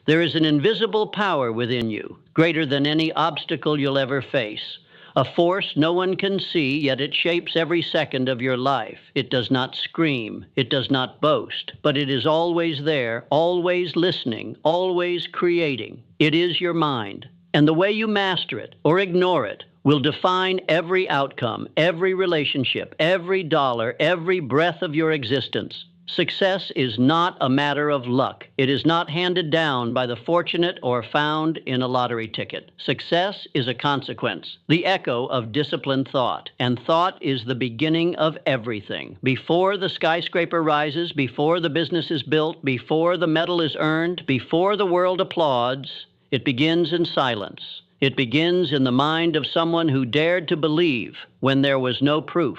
There is an invisible power within you, greater than any obstacle you'll ever face. A force no one can see, yet it shapes every second of your life. It does not scream, it does not boast, but it is always there, always listening, always creating. It is your mind. And the way you master it or ignore it will define every outcome, every relationship, every dollar, every breath of your existence. Success is not a matter of luck. It is not handed down by the fortunate or found in a lottery ticket. Success is a consequence, the echo of disciplined thought. And thought is the beginning of everything. Before the skyscraper rises, before the business is built, before the medal is earned, before the world applauds, it begins in silence. It begins in the mind of someone who dared to believe when there was no proof,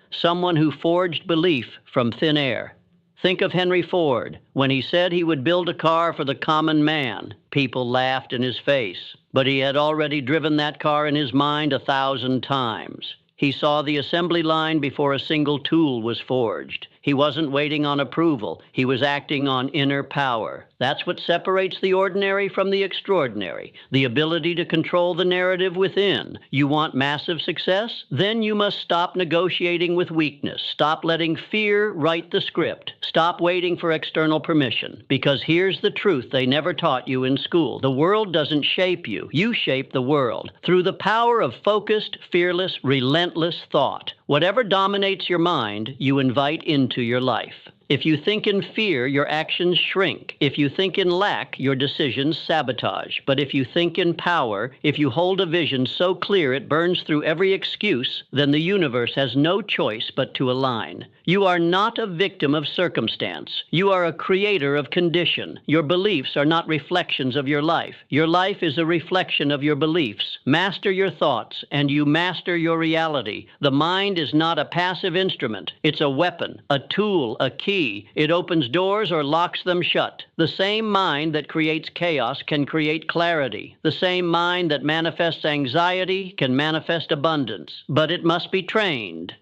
someone who forged belief from thin air. Think of Henry Ford. When he said he would build a car for the common man, people laughed in his face. But he had already driven that car in his mind 1,000 times. He saw the assembly line before a single tool was forged. He wasn't waiting on approval. He was acting on inner power. That's what separates the ordinary from the extraordinary, the ability to control the narrative within. You want massive success? Then you must stop negotiating with weakness. Stop letting fear write the script. Stop waiting for external permission. Because here's the truth they never taught you in school. The world doesn't shape you. You shape the world through the power of focused, fearless, relentless thought. Whatever dominates your mind, you invite into your life. If you think in fear, your actions shrink. If you think in lack, your decisions sabotage. But if you think in power, if you hold a vision so clear it burns through every excuse, then the universe has no choice but to align. You are not a victim of circumstance. You are a creator of condition. Your beliefs are not reflections of your life. Your life is a reflection of your beliefs. Master your thoughts, and you master your reality. The mind is not a passive instrument. It's a weapon, a tool, a key. It opens doors or locks them shut. The same mind that creates chaos can create clarity. The same mind that manifests anxiety can manifest abundance. But it must be trained.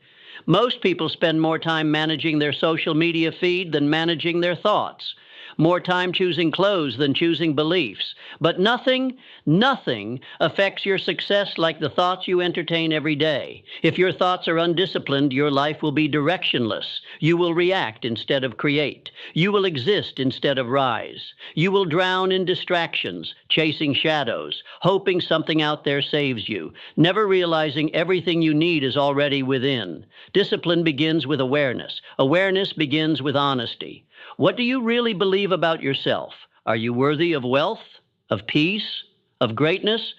Most people spend more time managing their social media feed than managing their thoughts. More time choosing clothes than choosing beliefs. But nothing affects your success like the thoughts you entertain every day. If your thoughts are undisciplined, your life will be directionless. You will react instead of create. You will exist instead of rise. You will drown in distractions, chasing shadows, hoping something out there saves you, never realizing everything you need is already within. Discipline begins with awareness. Awareness begins with honesty. What do you really believe about yourself? Are you worthy of wealth, of peace, of greatness?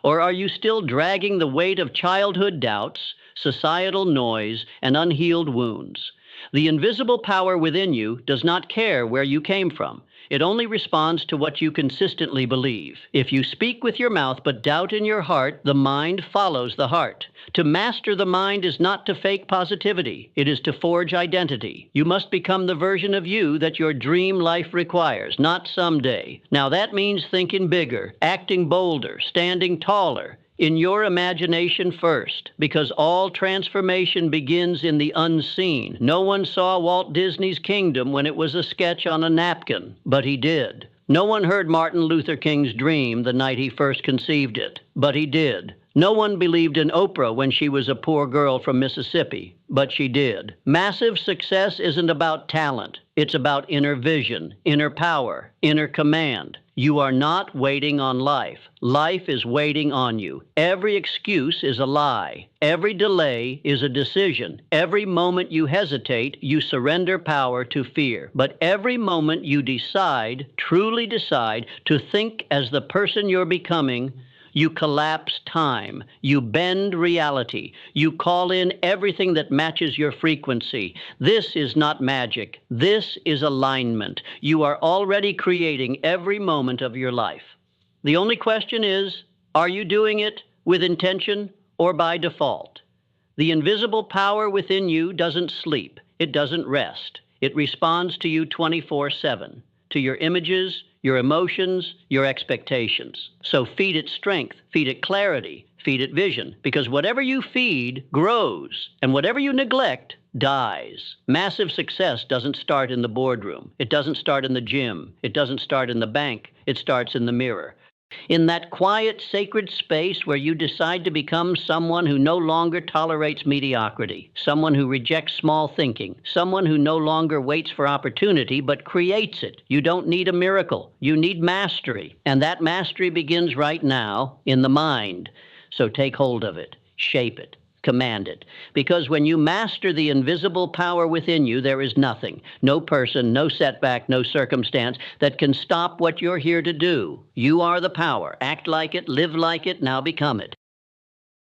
Or are you still dragging the weight of childhood doubts, societal noise, and unhealed wounds? The invisible power within you does not care where you came from. It only responds to what you consistently believe. If you speak with your mouth but doubt in your heart, the mind follows the heart. To master the mind is not to fake positivity. It is to forge identity. You must become the version of you that your dream life requires, not someday. Now that means thinking bigger, acting bolder, standing taller. In your imagination first, because all transformation begins in the unseen. No one saw Walt Disney's kingdom when it was a sketch on a napkin, but he did. No one heard Martin Luther King's dream the night he first conceived it, but he did. No one believed in Oprah when she was a poor girl from Mississippi, but she did. Massive success isn't about talent. It's about inner vision, inner power, inner command. You are not waiting on life. Life is waiting on you. Every excuse is a lie. Every delay is a decision. Every moment you hesitate, you surrender power to fear. But every moment you decide, truly decide, to think as the person you're becoming, you collapse time. You bend reality. You call in everything that matches your frequency. This is not magic. This is alignment. You are already creating every moment of your life. The only question is, are you doing it with intention or by default? The invisible power within you doesn't sleep. It doesn't rest. It responds to you 24/7, to your images, your emotions, your expectations. So feed it strength, feed it clarity, feed it vision, because whatever you feed grows, and whatever you neglect dies. Massive success doesn't start in the boardroom. It doesn't start in the gym. It doesn't start in the bank. It starts in the mirror. In that quiet, sacred space where you decide to become someone who no longer tolerates mediocrity, someone who rejects small thinking, someone who no longer waits for opportunity but creates it. You don't need a miracle. You need mastery. And that mastery begins right now in the mind. So take hold of it, shape it, command it. Because when you master the invisible power within you, there is nothing, no person, no setback, no circumstance that can stop what you're here to do. You are the power. Act like it, live like it, now become it.